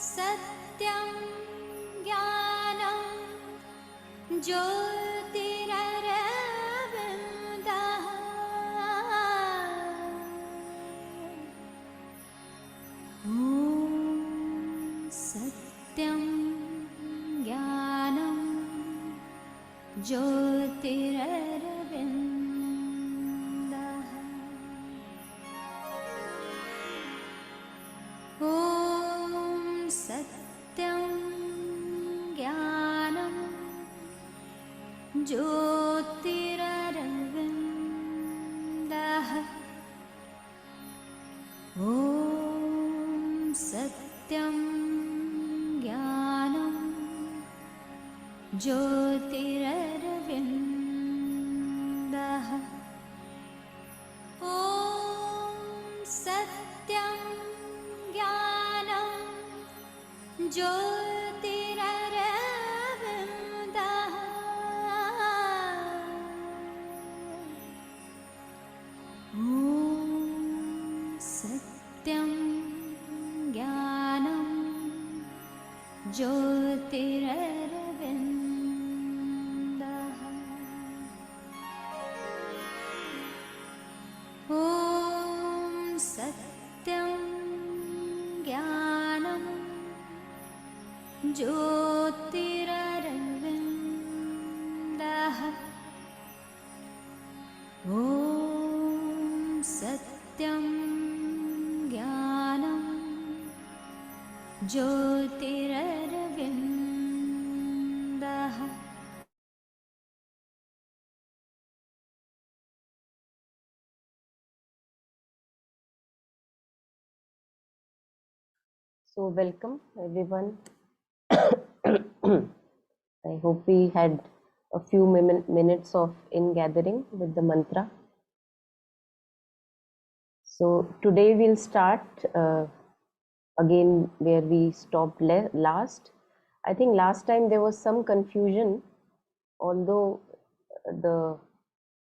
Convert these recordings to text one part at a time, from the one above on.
सत्यं ज्ञानं ज्योतिररविन्दः ॐ सत्यं ज्ञानं ज्योतिररविन्दः ॐ सत्यं ज्ञानं ज्योतिररविन्दः ॐ सत्यं ज्ञानं ज्योतिररविन्दः ॐ सत्यं ज्ञानं ज्योतिररविन्दः ॐ सत्यं ज्ञानं ज्योतिररविन्दः ॐ सत्यं ज्ञानं ज्योतिररविन्दः ॐ सत्यं ज्ञानं ज्योतिररविन्दः So welcome everyone. I hope we had a few minutes of ingathering with the mantra. So today we'll start again where we stopped last. I think last time there was some confusion, although the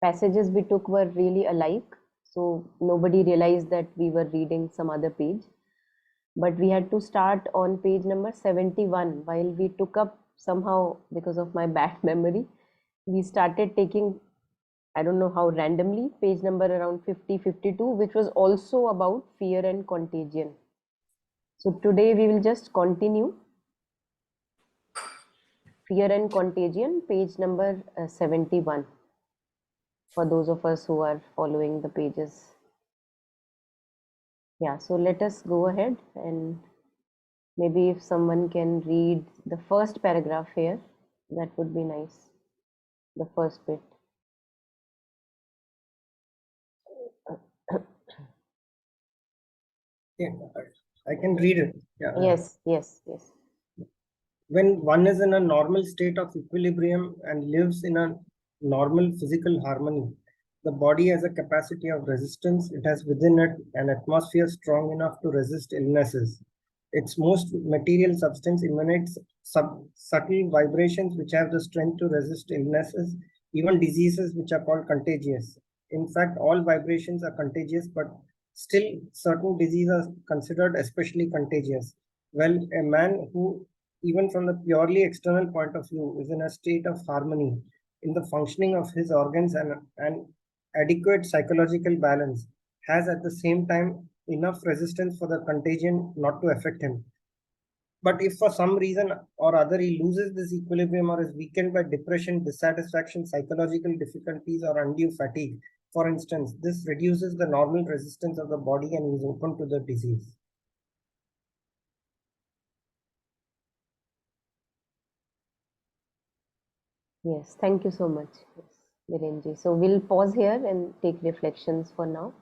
passages we took were really alike. So nobody realized that we were reading some other page. But we had to start on page number 71. While we took up somehow, because of my bad memory, we started taking, I don't know how randomly, page number around 50, 52, which was also about fear and contagion. So today we will just continue fear and contagion, page number 71, for those of us who are following the pages. Yeah, so let us go ahead, and maybe if someone can read the first paragraph here, that would be nice. The first bit. Yeah, I can read it. Yeah. Yes. When one is in a normal state of equilibrium and lives in a normal physical harmony, the body has a capacity of resistance. It has within it an atmosphere strong enough to resist illnesses. Its most material substance emanates subtle vibrations which have the strength to resist illnesses, even diseases which are called contagious. In fact, all vibrations are contagious, but still certain diseases are considered especially contagious. Well, a man who, even from the purely external point of view, is in a state of harmony in the functioning of his organs and adequate psychological balance, has at the same time enough resistance for the contagion not to affect him. But if for some reason or other he loses this equilibrium or is weakened by depression, dissatisfaction, psychological difficulties, or undue fatigue, for instance, this reduces the normal resistance of the body and is open to the disease. Yes, thank you so much, Virenji. So we'll pause here and take reflections for now.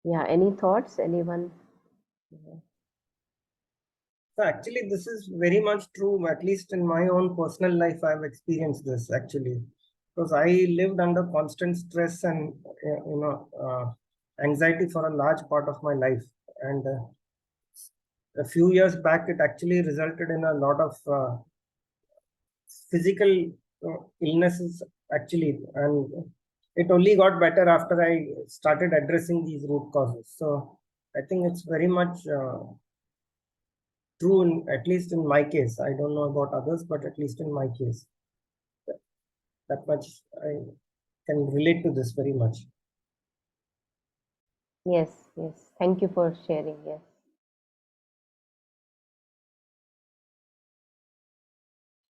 Yeah, any thoughts, anyone? So actually, this is very much true, at least in my own personal life, I've experienced this actually. Because I lived under constant stress and anxiety for a large part of my life. And a few years back, it actually resulted in a lot of physical illnesses actually, and it only got better after I started addressing these root causes. So I think it's very much true, at least in my case. I don't know about others, but at least in my case, that much I can relate to this very much. Yes, yes. Thank you for sharing. Yes.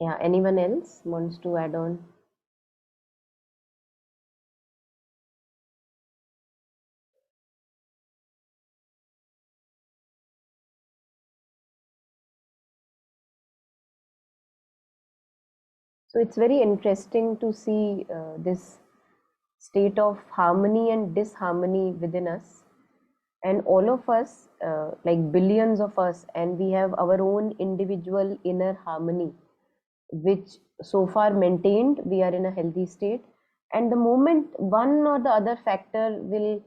Yeah. Anyone else wants to add on? So it's very interesting to see this state of harmony and disharmony within us. And all of us, like billions of us, and we have our own individual inner harmony, which so far maintained, we are in a healthy state. And the moment one or the other factor will,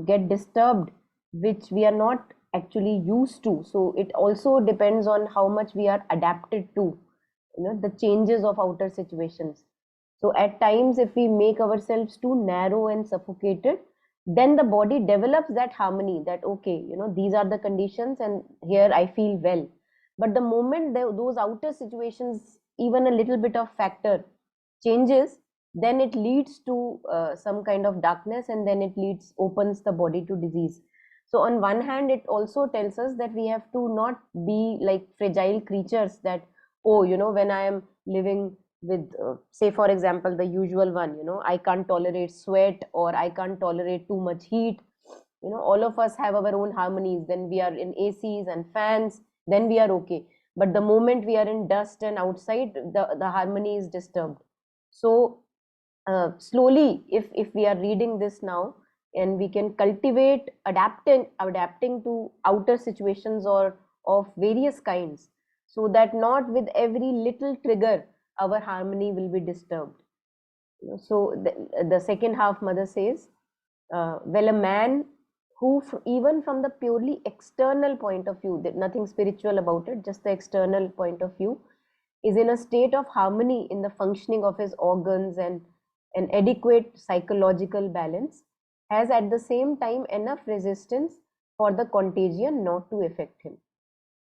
get disturbed, which we are not actually used to. So it also depends on how much we are adapted to, the changes of outer situations. So at times, if we make ourselves too narrow and suffocated, then the body develops that harmony that, okay, these are the conditions and here I feel well. But the moment those outer situations, even a little bit of factor changes, then it leads to some kind of darkness, and then it opens the body to disease. So on one hand, it also tells us that we have to not be like fragile creatures that, oh, when I am living with, say for example, the usual one, I can't tolerate sweat, or I can't tolerate too much heat. All of us have our own harmonies. Then we are in ACs and fans, then we are okay. But the moment we are in dust and outside, the harmony is disturbed. So slowly, if we are reading this now, and we can cultivate adapting to outer situations or of various kinds, so that not with every little trigger our harmony will be disturbed. So the second half, mother says, well, a man who, even from the purely external point of view, that nothing spiritual about it, just the external point of view, is in a state of harmony in the functioning of his organs and an adequate psychological balance, has at the same time enough resistance for the contagion not to affect him.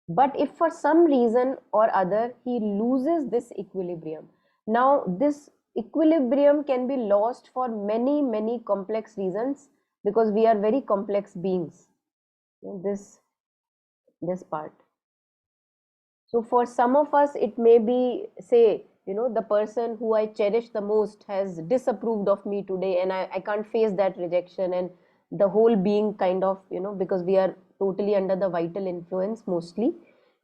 But if for some reason or other he loses this equilibrium, now this equilibrium can be lost for many, many complex reasons, because we are very complex beings. This part. So for some of us, it may be, say, the person who I cherish the most has disapproved of me today, and I can't face that rejection, and the whole being kind of, because we are totally under the vital influence mostly,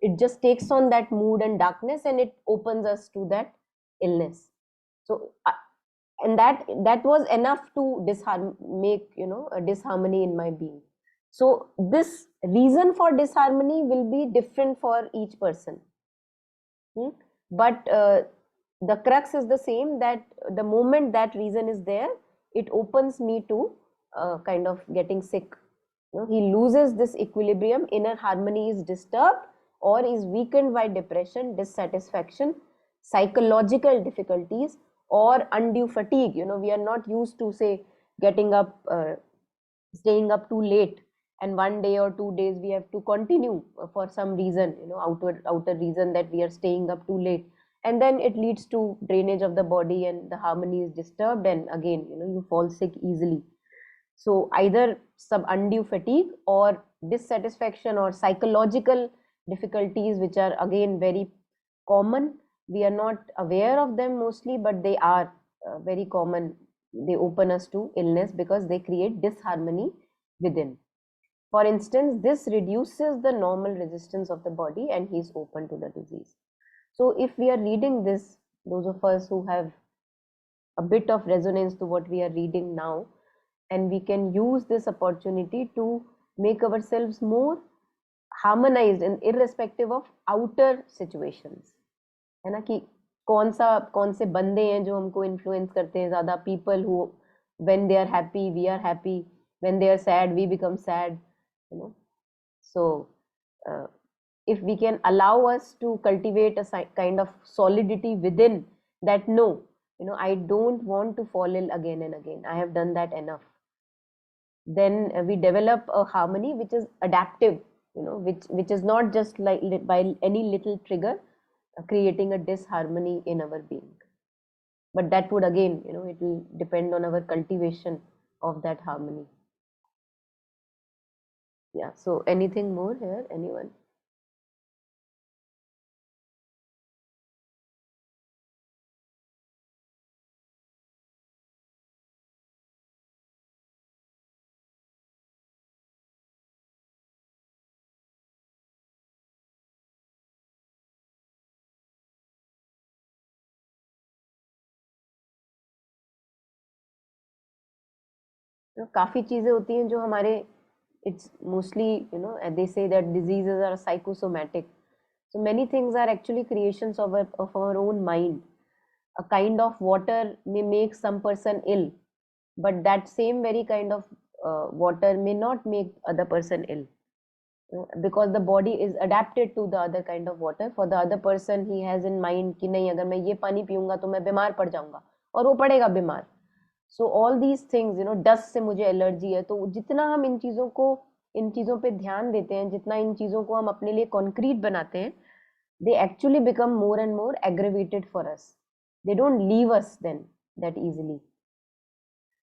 it just takes on that mood and darkness, and it opens us to that illness. So and that was enough to make a disharmony in my being. So this reason for disharmony will be different for each person. But the crux is the same, that the moment that reason is there, it opens me to kind of getting sick. He loses this equilibrium, inner harmony is disturbed or is weakened by depression, dissatisfaction, psychological difficulties, or undue fatigue. We are not used to, say, getting up, staying up too late, and one day or 2 days we have to continue for some reason, outer reason, that we are staying up too late, and then it leads to drainage of the body and the harmony is disturbed, and again, you fall sick easily. So either some undue fatigue or dissatisfaction or psychological difficulties, which are again very common. We are not aware of them mostly, but they are very common. They open us to illness because they create disharmony within. For instance, this reduces the normal resistance of the body and he is open to the disease. So if we are reading this, those of us who have a bit of resonance to what we are reading now, and we can use this opportunity to make ourselves more harmonized and irrespective of outer situations. है ना, कि कौन से बंदे हैं जो हमको influence करते हैं ज्यादा. People who, when they are happy we are happy, when they are sad we become sad, so uh, if we can allow us to cultivate a kind of solidity within that, no, I don't want to fall ill again and again, I have done that enough, then we develop a harmony which is adaptive, which is not just like by any little trigger creating a disharmony in our being. But that would again, it will depend on our cultivation of that harmony. Yeah, so anything more here, anyone? काफी चीजें होती हैं जो हमारे, it's mostly, they say that diseases are psychosomatic, so many things are actually creations of our own mind. A kind of water may make some person ill, but that same very kind of water may not make other person ill, because the body is adapted to the other kind of water. For the other person, he has in mind कि नहीं, अगर मैं ये पानी पीऊंगा तो मैं बीमार पड़ जाऊंगा, और वो पड़ेगा बीमार. So all these things, dust से मुझे एलर्जी है, तो जितना हम इन चीजों पे ध्यान देते हैं, जितना इन चीजों को हम अपने लिए कॉन्क्रीट बनाते हैं, they actually become more and more aggravated for us. They don't leave us then that easily.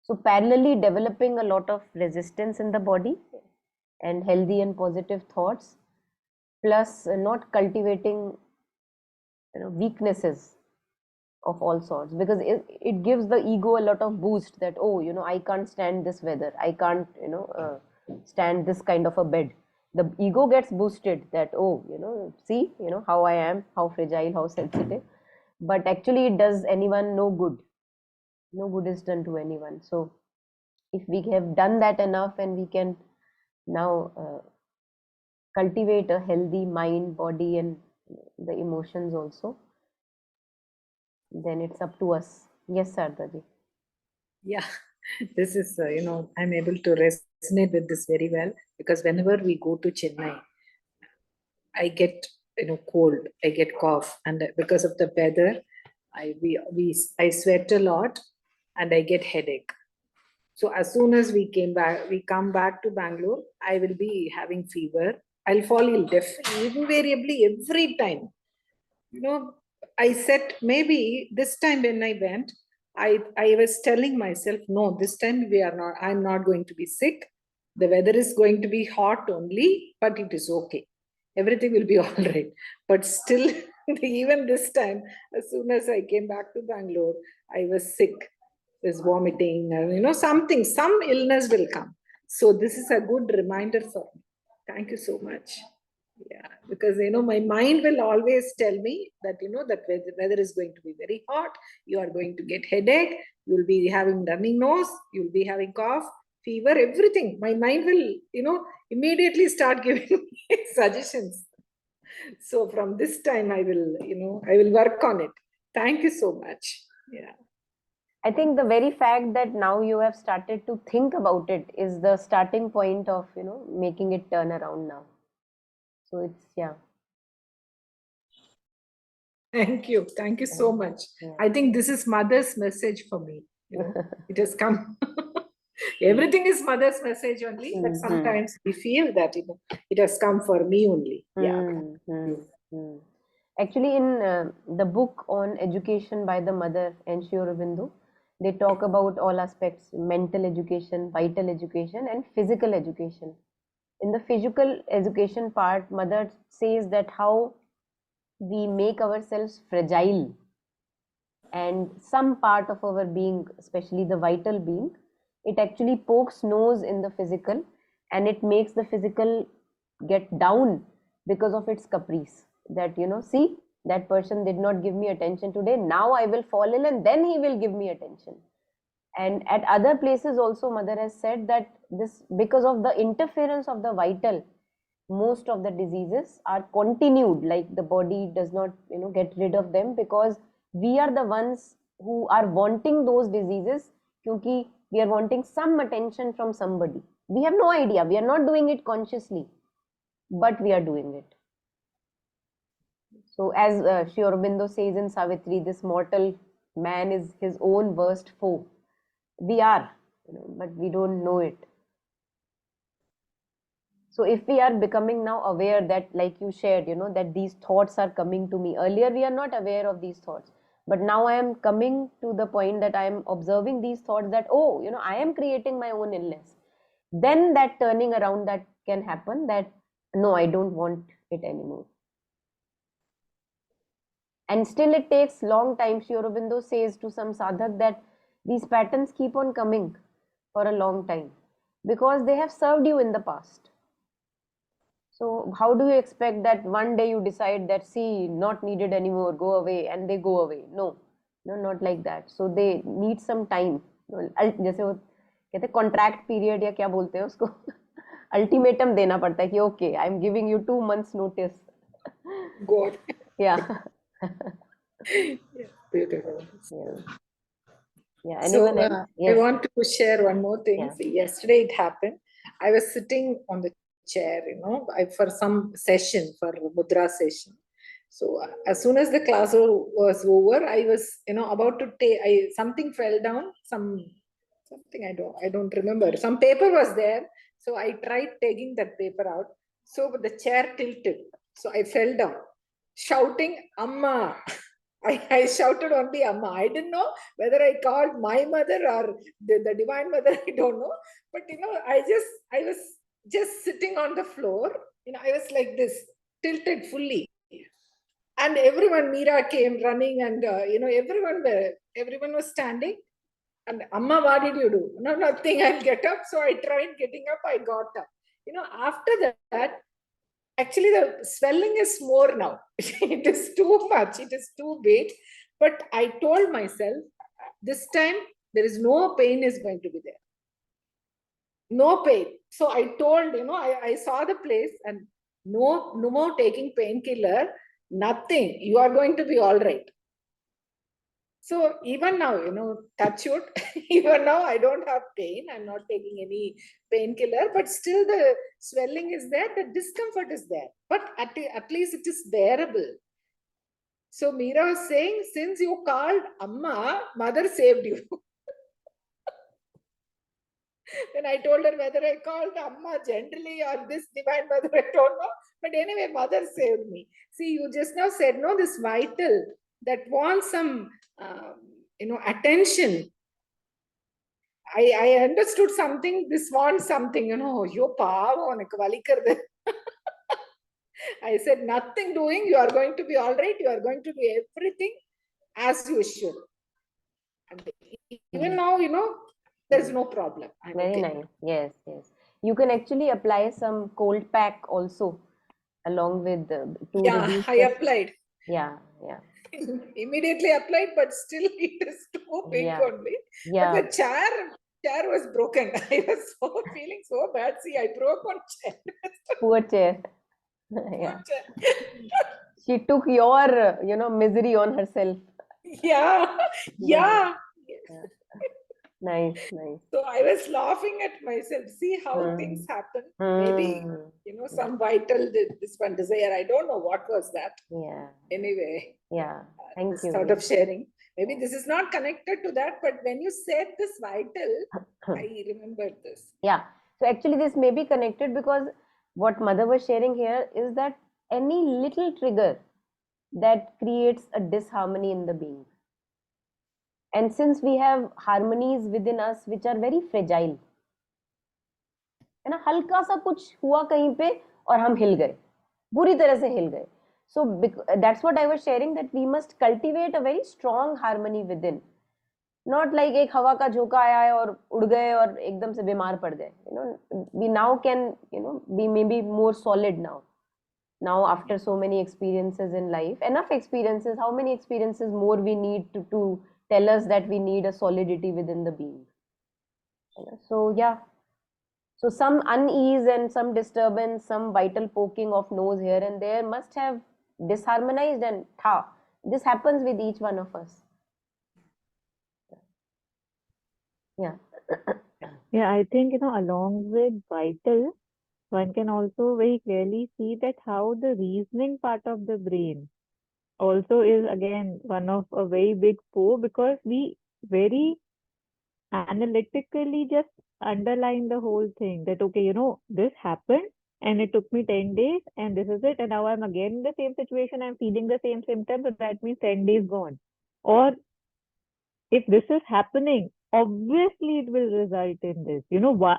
So parallelly developing a lot of resistance in the body and healthy and positive thoughts, plus not cultivating weaknesses of all sorts, because it gives the ego a lot of boost that, oh, I can't stand this weather, I can't stand this kind of a bed. The ego gets boosted that, oh, see, how I am, how fragile, how sensitive, but actually it does anyone no good. No good is done to anyone. So if we have done that enough, and we can now cultivate a healthy mind, body, and the emotions also, then it's up to us. Yes, Sarda ji. Yeah, this is, I'm able to resonate with this very well, because whenever we go to Chennai, I get, cold, I get cough, and because of the weather, I sweat a lot, and I get headache. So as soon as we come back to Bangalore, I will be having fever. I'll fall ill invariably every time. I said maybe this time when I went, I was telling myself, no, this time I'm not going to be sick. The weather is going to be hot only, but it is okay. Everything will be all right. But still, even this time, as soon as I came back to Bangalore, I was sick, was vomiting, some illness will come. So this is a good reminder for me. Thank you so much. Yeah, because my mind will always tell me that that weather is going to be very hot, you are going to get headache, you will be having running nose, you will be having cough, fever, everything. My mind will immediately start giving me suggestions. So from this time I will work on it. Thank you so much. Yeah, I think the very fact that now you have started to think about it is the starting point of making it turn around now. So it's, yeah. Thank you so much. Yeah. I think this is mother's message for me. It has come. Everything is mother's message only, but sometimes we feel that it has come for me only. Yeah. Actually, in the book on education by the Mother and Sri Aurobindo, they talk about all aspects: mental education, vital education, and physical education. In the physical education part, Mother says that how we make ourselves fragile, and some part of our being, especially the vital being, it actually pokes nose in the physical, and it makes the physical get down because of its caprice. That, see, that person did not give me attention today, now I will fall ill and then he will give me attention. And at other places also, Mother has said that this, because of the interference of the vital, most of the diseases are continued, like the body does not get rid of them, because we are the ones who are wanting those diseases, because we are wanting some attention from somebody. We have no idea, we are not doing it consciously, but we are doing it. So as Sri Aurobindo says in Savitri, this mortal man is his own worst foe. We are, but we don't know it. So if we are becoming now aware that, like you shared, that these thoughts are coming to me. Earlier we are not aware of these thoughts, but now I am coming to the point that I am observing these thoughts that, oh, I am creating my own illness. Then that turning around that can happen, that no, I don't want it anymore. And still it takes long time. Sri Aurobindo says to some sadhak that these patterns keep on coming for a long time because they have served you in the past. So how do you expect that one day you decide that, see, not needed anymore, go away, and they go away? No, no, not like that. So they need some time. जैसे वो कहते contract period या क्या बोलते हैं उसको ultimatum देना पड़ता है कि okay I am giving you 2 months notice. God. Yeah. Yeah, beautiful. Yeah. Yeah. So Anyone else? I Yes. want to share one more thing. Yeah. See, yesterday it happened. I was sitting on the chair, for some session, for mudra session. So as soon as the class was over, I was, about to take. Something fell down. Something I don't remember. Some paper was there. So I tried taking that paper out. So the chair tilted. So I fell down, shouting, "Amma!" I shouted only Amma. I didn't know whether I called my mother or the Divine Mother. I don't know. But I was just sitting on the floor. I was like this, tilted fully. And everyone, Meera came running, and everyone was standing. And Amma, what did you do? No, nothing. I'll get up. So I tried getting up. I got up. After that, actually the swelling is more now. It is too much. It is too big. But I told myself, this time there is no pain is going to be there. No pain. So I told, I saw the place, and no more taking painkiller, nothing. You are going to be all right. So even now, touch wood, even now I don't have pain. I'm not taking any painkiller, but still the swelling is there, the discomfort is there. But at least it is bearable. So Meera was saying, since you called Amma, mother saved you. When I told her whether I called Amma generally or this Divine Mother, I don't know. But anyway, mother saved me. See, you just now said, no, this vital that wants some, attention. I understood something. This wants something, yo paavo, I said, nothing doing. You are going to be all right. You are going to do everything as usual. And even now, there's no problem. I'm Very okay. nice. Yes, yes. You can actually apply some cold pack also along with to reduce I the- applied. Yeah, yeah. Immediately applied, but still it is too big Yeah. only. Yeah. But the chair was broken. I was feeling so bad. See, I broke one chair. Poor chair. Yeah. She took your, misery on herself. Yeah. Yeah. Nice, nice. So I was laughing at myself. See how things happen. Maybe, some vital, this one desire. I don't know what was that. Yeah. Anyway. Yeah. Thank you. Sort of sharing. Maybe this is not connected to that, but when you said this vital, I remembered this. Yeah. So actually this may be connected because what mother was sharing here is that any little trigger that creates a disharmony in the being. And since we have harmonies within us which are very fragile, है ना, हल्का सा कुछ हुआ कहीं पे और हम हिल गए, बुरी तरह से हिल गए. So that's what I was sharing, that we must cultivate a very strong harmony within. Not like एक हवा का झोंका आया है और उड़ गए और एकदम से बीमार पड़ गए. We now can, be maybe more solid now. Now after so many experiences in life, enough experiences, how many experiences more we need to tell us that we need a solidity within the being. So yeah. So some unease and some disturbance, some vital poking of nose here and there must have disharmonized, and this happens with each one of us. Yeah. Yeah, I think, along with vital, one can also very clearly see that how the reasoning part of the brain also is again one of a very big foe, because we very analytically just underline the whole thing that, okay, this happened and it took me 10 days and this is it. And now I'm again in the same situation. I'm feeling the same symptoms. So that means 10 days gone. Or if this is happening, obviously it will result in this.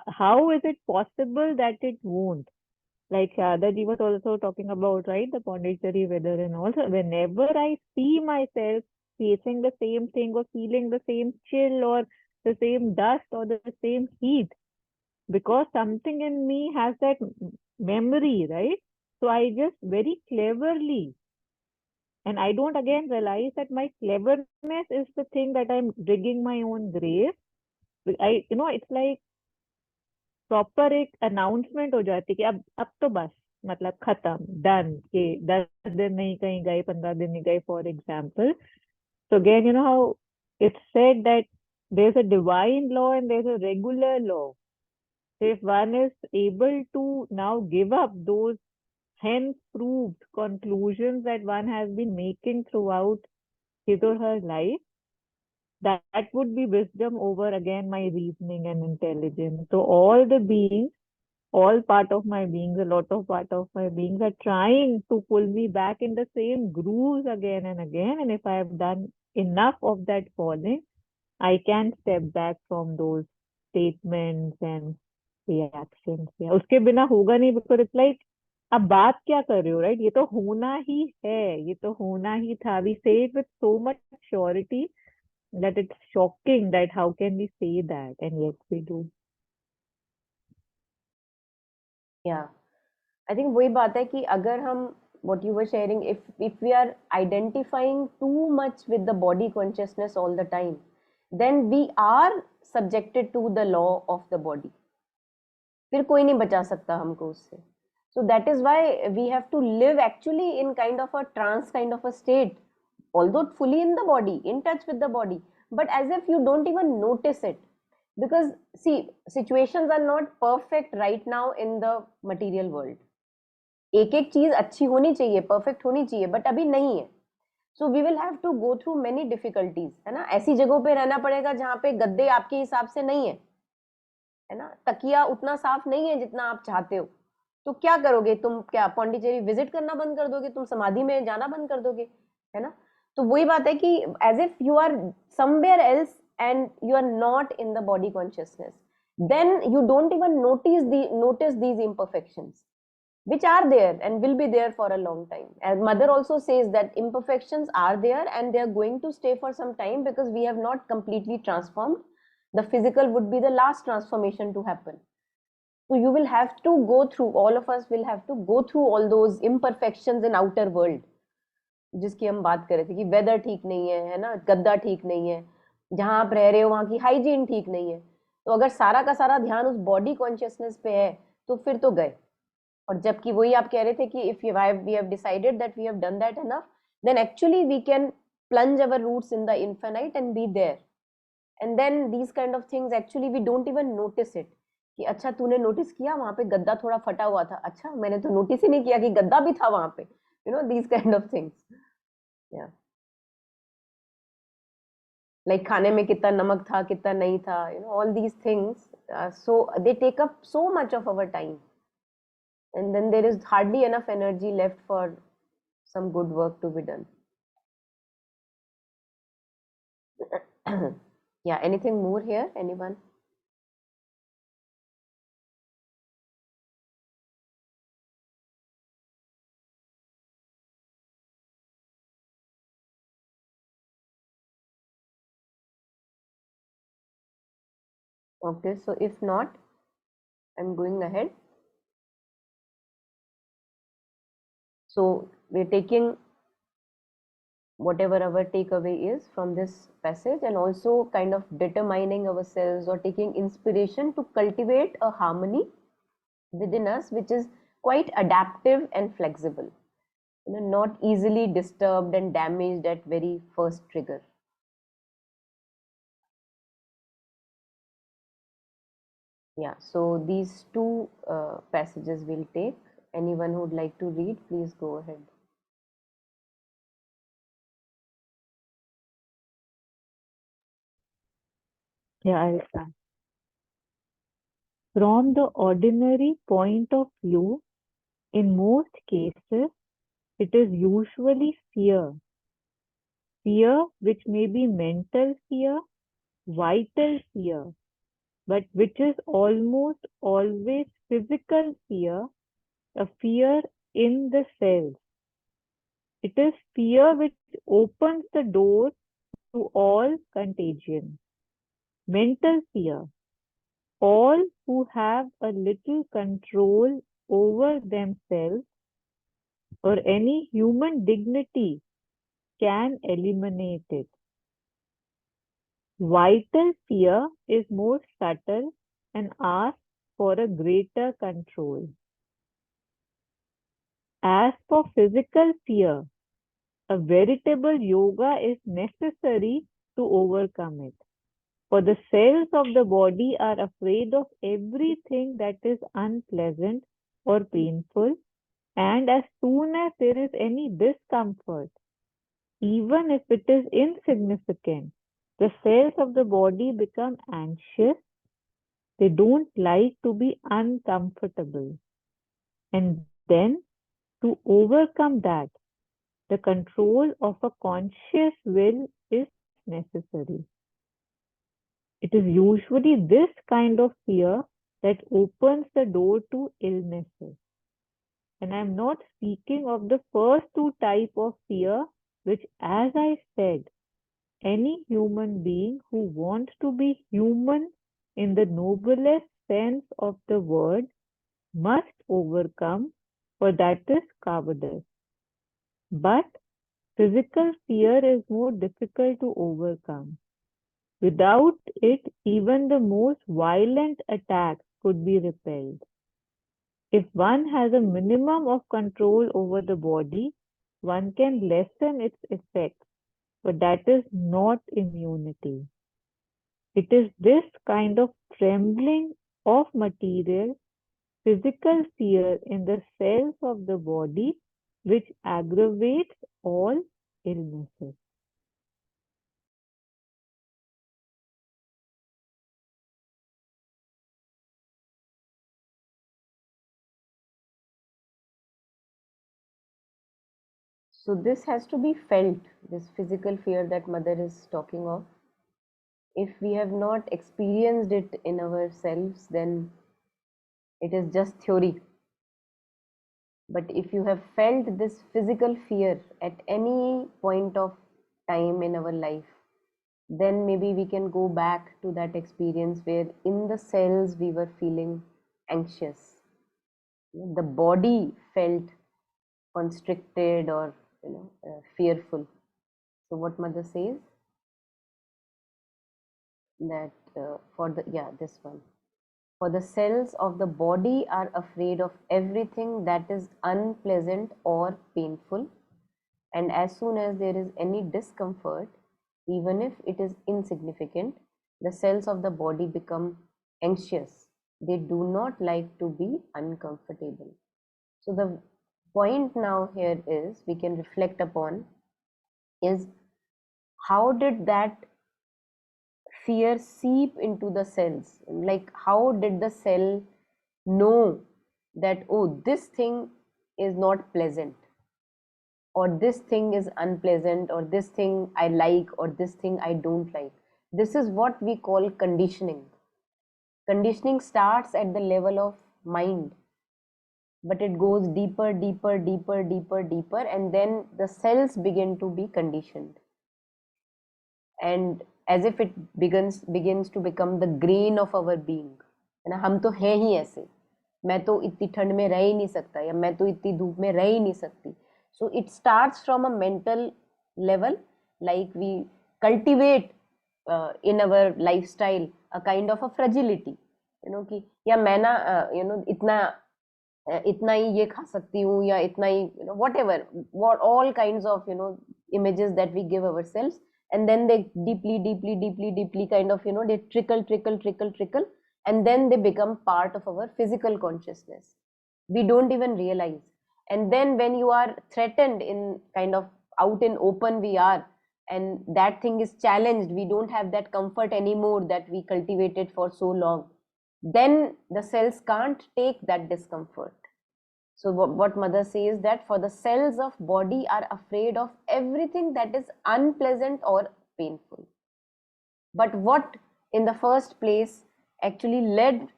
How is it possible that it won't? Like Shadaji was also talking about, right? The Pondicherry weather and also whenever I see myself facing the same thing or feeling the same chill or the same dust or the same heat, because something in me has that memory, right? So I just very cleverly, and I don't again realize that my cleverness is the thing that I'm digging my own grave. It's like proper एक announcement हो जाती है कि अब तो बस, मतलब खत्म, डन, कि 10 दिन नहीं कहीं गए, 15 दिन नहीं गए, for example. So again, how it's said that there's a divine law and there's a regular law. So if one is able to now give up those hence proved conclusions that one has been making throughout his or her life, that would be wisdom over again my reasoning and intelligence. So all part of my beings, a lot of part of my beings are trying to pull me back in the same grooves again and again. And if I have done enough of that falling, I can step back from those statements and reactions. Yeah, उसके बिना होगा नहीं, because it's like, अब बात क्या कर रहे हो, right? ये तो होना ही है, ये तो होना ही था. We say it with so much surety that it's shocking that how can we say that, and yet we do. Yeah, I think वही बात है कि अगर हम, what you were sharing, if we are identifying too much with the body consciousness all the time, then we are subjected to the law of the body. फिर कोई नहीं बचा सकता हमको उससे. So that is why we have to live actually in kind of a trance kind of a state, although fully in the body, in touch with the body, but as if you don't even notice it. Because see, situations are not perfect right now in the material world. एक एक चीज अच्छी होनी चाहिए, perfect होनी चाहिए, but अभी नहीं है. So we will have to go through many difficulties, है ना. ऐसी जगहों पे रहना पड़ेगा जहाँ पे गद्दे आपके हिसाब से नहीं है ना, तकिया उतना साफ नहीं है जितना आप चाहते हो. तो क्या करोगे तुम? क्या पौंडीचेरी विजिट करना बंद कर दोगे? तुम समाधि में जाना बंद कर दोगे? है ना. तो वही बात है कि as if you are somewhere else and you are not in the body consciousness, then you don't even notice these imperfections, which are there and will be there for a long time. And mother also says that imperfections are there and they are going to stay for some time, because we have not completely transformed. The physical would be the last transformation to happen. So you will have to go through, all of us will have to go through all those imperfections in outer world, जिसकी हम बात कर रहे थे कि weather ठीक नहीं है ना, गद्दा ठीक नहीं है, जहां आप रह रहे हो वहां की हाइजीन ठीक नहीं है. तो अगर सारा का सारा ध्यान उस बॉडी कॉन्शियसनेस पे है तो फिर तो गए. और जबकि वही आप कह रहे थे कि if we have decided that we have done that enough, then actually we can plunge our roots in the infinite and be there. And then these kind of things actually we don't even notice it. कि अच्छा तूने notice किया वहां पे गद्दा थोड़ा फटा हुआ था, अच्छा मैंने तो नोटिस ही नहीं किया कि गद्दा भी था वहां पे. these kind of things. Yeah. Like खाने में कितना नमक था, कितना नहीं था, all these things. So they take up so much of our time, and then there is hardly enough energy left for some good work to be done. Yeah, anything more here? Anyone? Okay, so if not, I'm going ahead. So we're taking whatever our takeaway is from this passage, and also kind of determining ourselves or taking inspiration to cultivate a harmony within us, which is quite adaptive and flexible, not easily disturbed and damaged at very first trigger. Yeah, so these two passages we'll take. Anyone who would like to read, please go ahead. Yeah, I'll start. From the ordinary point of view, in most cases, it is usually fear. Fear which may be mental fear, vital fear, but which is almost always physical fear, a fear in the cells. It is fear which opens the door to all contagion. Mental fear. All who have a little control over themselves or any human dignity can eliminate it. Vital fear is more subtle and asks for a greater control. As for physical fear, a veritable yoga is necessary to overcome it. For the cells of the body are afraid of everything that is unpleasant or painful, and as soon as there is any discomfort, even if it is insignificant, the cells of the body become anxious. They don't like to be uncomfortable. And then, to overcome that, the control of a conscious will is necessary. It is usually this kind of fear that opens the door to illnesses. And I'm not speaking of the first two types of fear, which, as I said, any human being who wants to be human in the noblest sense of the word must overcome, for that is cowardice. But physical fear is more difficult to overcome. Without it, even the most violent attacks could be repelled. If one has a minimum of control over the body, one can lessen its effects, but that is not immunity. It is this kind of trembling of material, physical fear in the cells of the body which aggravates all illnesses. So this has to be felt, this physical fear that Mother is talking of. If we have not experienced it in ourselves, then it is just theory. But if you have felt this physical fear at any point of time in our life, then maybe we can go back to that experience where in the cells we were feeling anxious. The body felt constricted or fearful. So what Mother says that for the this one, for the cells of the body are afraid of everything that is unpleasant or painful, and as soon as there is any discomfort, even if it is insignificant, the cells of the body become anxious. They do not like to be uncomfortable. So the point now here is we can reflect upon is how did that fear seep into the cells? Like how did the cell know that, oh, this thing is not pleasant, or this thing is unpleasant, or this thing I like, or this thing I don't like? This is what we call conditioning. Conditioning starts at the level of mind, but it goes deeper, deeper, deeper, deeper, deeper, and then the cells begin to be conditioned. And as if it begins to become the grain of our being, है ना? हम तो हैं ही ऐसे, मैं तो इतनी ठंड में रह ही नहीं सकता, या मैं तो इतनी धूप में रह ही नहीं सकती. So it starts from a mental level, like we cultivate in our lifestyle a kind of a fragility, कि या मैं ना इतना ही ये खा सकती हूँ, या इतना ही whatever, what all kinds of images that we give ourselves, and then they deeply, deeply, deeply, deeply kind of they trickle, and then they become part of our physical consciousness. We don't even realize. And then when you are threatened in kind of out in open, we are and that thing is challenged, we don't have that comfort anymore that we cultivated for so long, then the cells can't take that discomfort. So what mother says, that for the cells of body are afraid of everything that is unpleasant or painful. But what in the first place actually led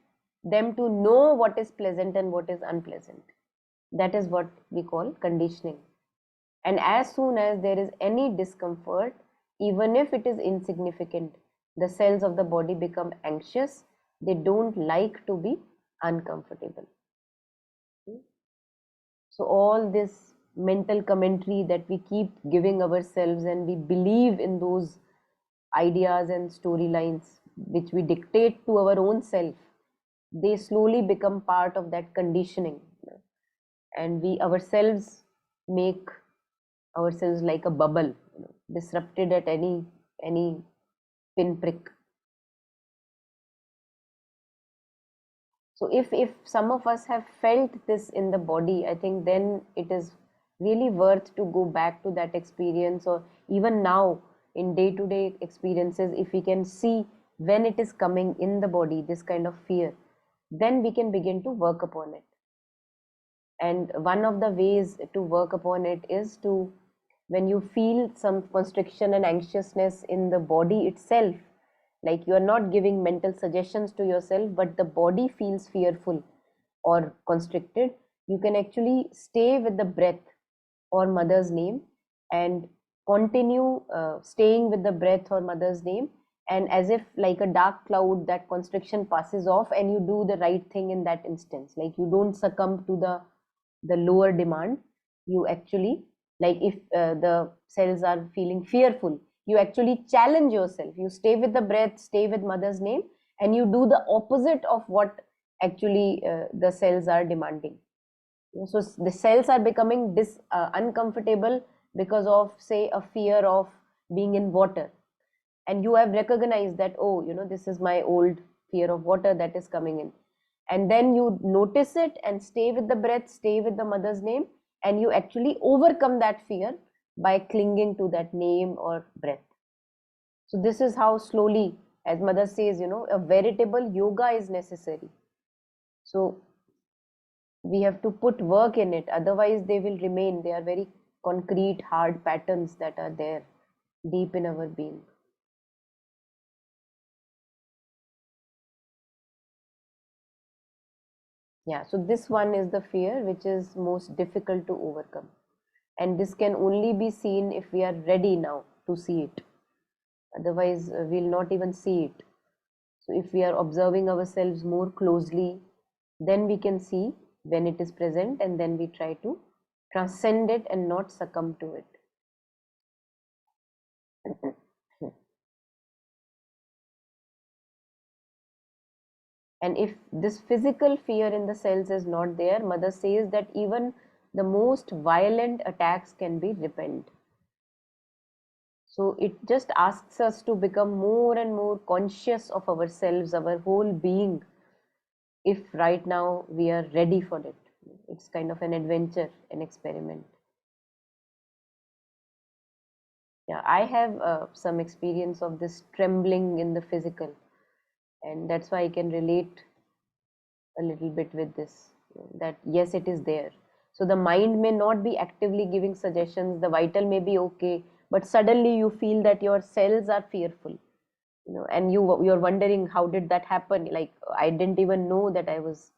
them to know what is pleasant and what is unpleasant? That is what we call conditioning. And as soon as there is any discomfort, even if it is insignificant, the cells of the body become anxious. They don't like to be uncomfortable. So all this mental commentary that we keep giving ourselves, and we believe in those ideas and storylines which we dictate to our own self, they slowly become part of that conditioning, and we ourselves make ourselves like a bubble, disrupted at any pinprick. So if some of us have felt this in the body, I think then it is really worth to go back to that experience, or even now in day-to-day experiences, if we can see when it is coming in the body, this kind of fear, then we can begin to work upon it. And one of the ways to work upon it is to, when you feel some constriction and anxiousness in the body itself, like you are not giving mental suggestions to yourself, but the body feels fearful or constricted, you can actually stay with the breath or mother's name and continue staying with the breath or mother's name, and as if like a dark cloud, that constriction passes off and you do the right thing in that instance. Like you don't succumb to the lower demand. You actually, like if the cells are feeling fearful, you actually challenge yourself. You stay with the breath, stay with mother's name, and you do the opposite of what actually the cells are demanding. So the cells are becoming uncomfortable because of, say, a fear of being in water, and you have recognized that, oh, this is my old fear of water that is coming in, and then you notice it and stay with the breath, stay with the mother's name, and you actually overcome that fear by clinging to that name or breath. So this is how slowly, as mother says, a veritable yoga is necessary. So we have to put work in it, otherwise they will remain. They are very concrete, hard patterns that are there deep in our being. Yeah, so this one is the fear which is most difficult to overcome, and this can only be seen if we are ready now to see it. Otherwise we'll not even see it. So if we are observing ourselves more closely, then we can see when it is present, and then we try to transcend it and not succumb to it. And if this physical fear in the cells is not there, mother says that even the most violent attacks can be repelled. So it just asks us to become more and more conscious of ourselves, our whole being, if right now we are ready for it. It's kind of an adventure, an experiment. Yeah, I have some experience of this trembling in the physical, and that's why I can relate a little bit with this, that yes, it is there. So the mind may not be actively giving suggestions, the vital may be okay, but suddenly you feel that your cells are fearful, and you're wondering, how did that happen? Like, I didn't even know that I was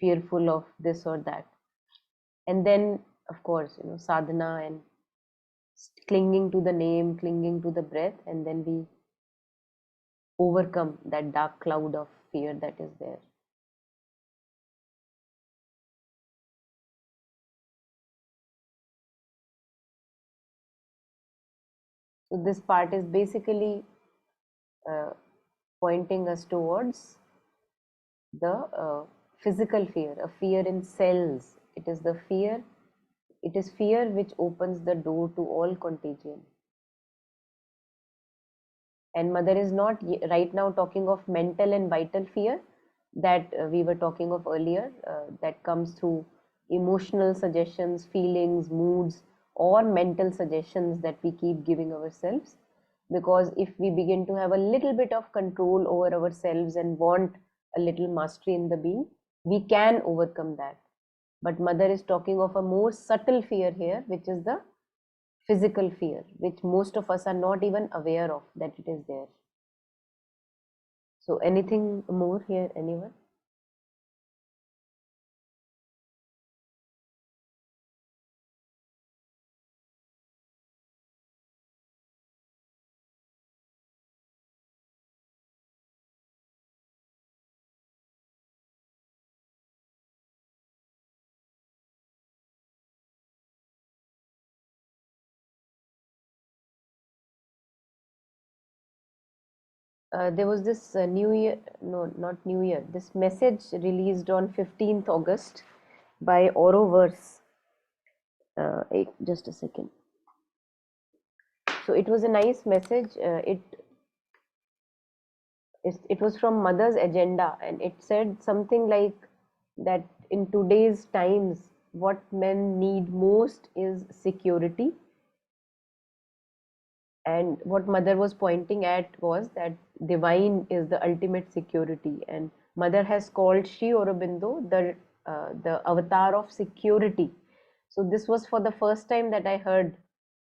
fearful of this or that. And then, of course, sadhana and clinging to the name, clinging to the breath, and then we overcome that dark cloud of fear that is there. So this part is basically pointing us towards the physical fear, a fear in cells. It is fear which opens the door to all contagion. And mother is not right now talking of mental and vital fear that we were talking of earlier, that comes through emotional suggestions, feelings, moods, or mental suggestions that we keep giving ourselves. Because if we begin to have a little bit of control over ourselves and want a little mastery in the being, we can overcome that. But Mother is talking of a more subtle fear here, which is the physical fear, which most of us are not even aware of that it is there. So anything more here, anyone? There was this New Year, no, not New Year, this message released on 15th August by Auroverse. Just a second. So it was a nice message. It was from Mother's agenda, and it said something like that in today's times, what men need most is security. And what Mother was pointing at was that divine is the ultimate security, and Mother has called Sri Aurobindo the avatar of security. So this was for the first time that I heard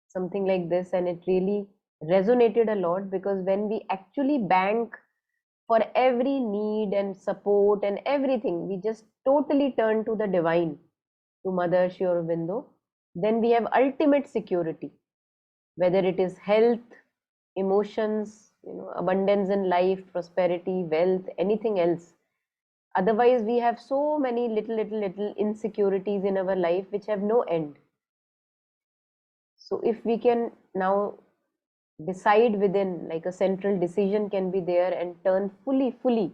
something like this, and it really resonated a lot, because when we actually bank for every need and support and everything, we just totally turn to the divine, to Mother Sri Aurobindo, then we have ultimate security, whether it is health, emotions, abundance in life, prosperity, wealth, anything else. Otherwise, we have so many little insecurities in our life which have no end. So if we can now decide within, like a central decision can be there, and turn fully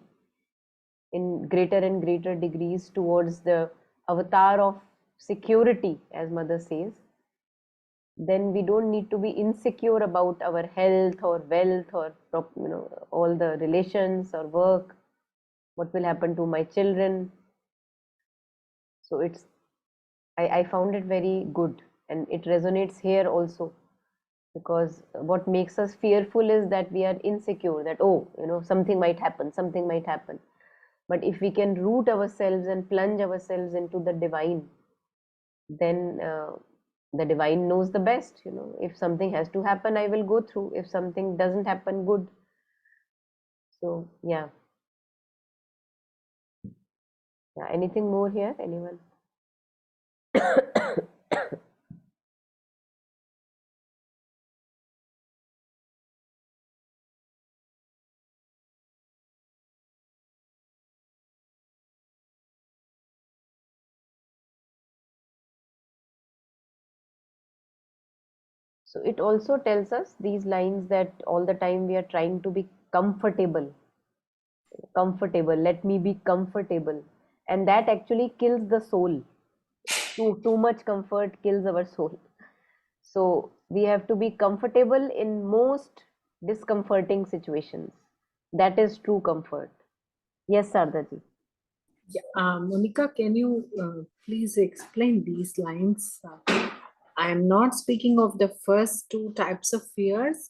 in greater and greater degrees towards the avatar of security, as Mother says, then we don't need to be insecure about our health or wealth or all the relations or work, what will happen to my children. So I found it very good, and it resonates here also, because what makes us fearful is that we are insecure, that something might happen. But if we can root ourselves and plunge ourselves into the divine, then the divine knows the best. If something has to happen, I will go through. If something doesn't happen, good. So yeah. Anything more here, anyone? So it also tells us these lines that all the time we are trying to be comfortable, let me be comfortable, and that actually kills the soul. Too much comfort kills our soul. So we have to be comfortable in most discomforting situations. That is true comfort. Yes, Sardaji. Yeah, Monica, can you please explain these lines? I am not speaking of the first two types of fears,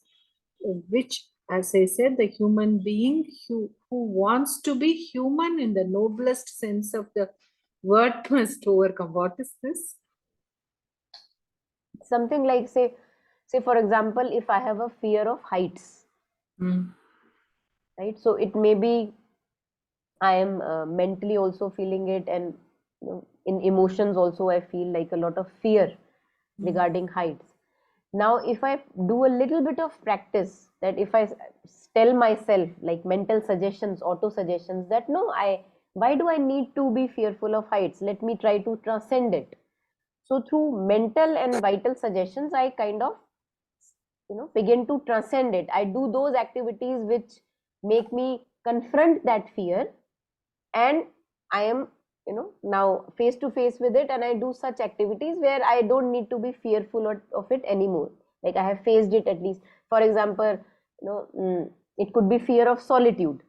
which, as I said, the human being who wants to be human in the noblest sense of the word must overcome. What is this? Something like, say for example, if I have a fear of heights, right? So it may be I am mentally also feeling it, and in emotions also I feel like a lot of fear regarding heights. Now, if I do a little bit of practice, that if I tell myself, like mental suggestions, auto suggestions, that no, why do I need to be fearful of heights? Let me try to transcend it. So through mental and vital suggestions, I kind of begin to transcend it. I do those activities which make me confront that fear, and I am now face to face with it, and I do such activities where I don't need to be fearful of it anymore. Like I have faced it, at least. For example, it could be fear of solitude,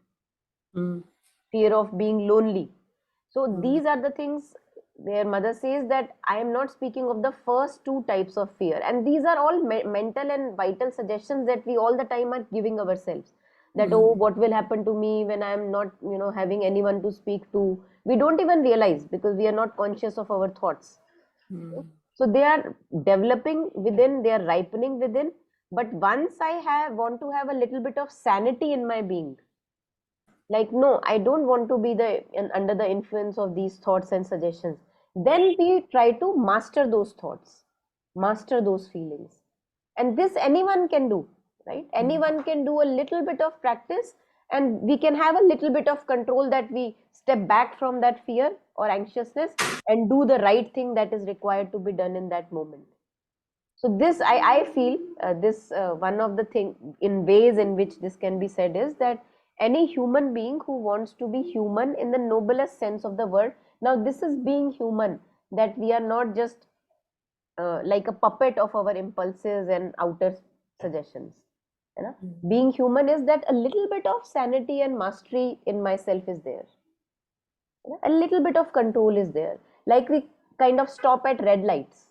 fear of being lonely. So these are the things where mother says that I am not speaking of the first two types of fear, and these are all mental and vital suggestions that we all the time are giving ourselves, that oh, what will happen to me when I am not, having anyone to speak to. We don't even realize because we are not conscious of our thoughts. So they are developing within, they are ripening within. But once I want to have a little bit of sanity in my being, like no, I don't want to be under the influence of these thoughts and suggestions, then we try to master those thoughts, master those feelings. And this anyone can do, right? Anyone can do a little bit of practice, and we can have a little bit of control, that we step back from that fear or anxiousness and do the right thing that is required to be done in that moment. So this, I feel, this one of the thing in ways in which this can be said is that any human being who wants to be human in the noblest sense of the word. Now this is being human, that we are not just like a puppet of our impulses and outer suggestions. You know? Being human is that a little bit of sanity and mastery in myself is there. You know? A little bit of control is there. Like we kind of stop at red lights.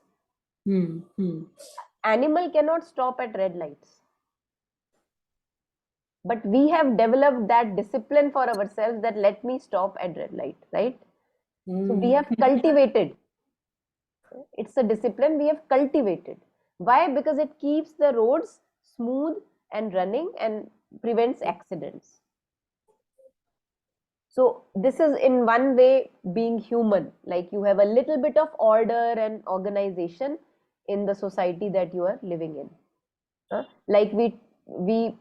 Animal cannot stop at red lights. But we have developed that discipline for ourselves, that let me stop at red light, right? So we have cultivated. It's a discipline we have cultivated. Why? Because it keeps the roads smooth and running and prevents accidents. So this is in one way being human, like you have a little bit of order and organization in the society that you are living in. Like we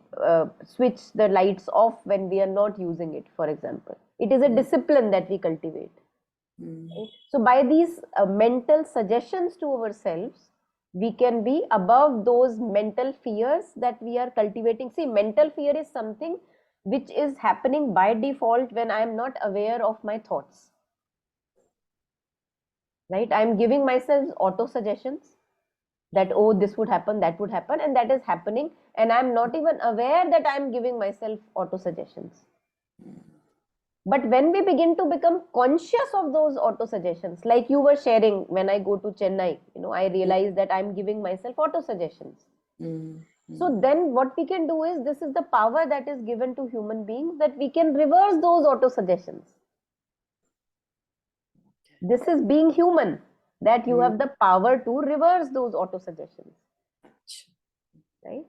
switch the lights off when we are not using it, for example. It is a discipline that we cultivate. Right? So by these mental suggestions to ourselves, we can be above those mental fears that we are cultivating. See, mental fear is something which is happening by default when I am not aware of my thoughts. Right? I am giving myself auto suggestions that oh, this would happen, that would happen, and that is happening, and I'm not even aware that I'm giving myself auto suggestions. But when we begin to become conscious of those auto suggestions, like you were sharing, when I go to Chennai, I realize that I'm giving myself auto suggestions. So then what we can do is, this is the power that is given to human beings, that we can reverse those auto suggestions. This is being human, that you have the power to reverse those auto suggestions. Right?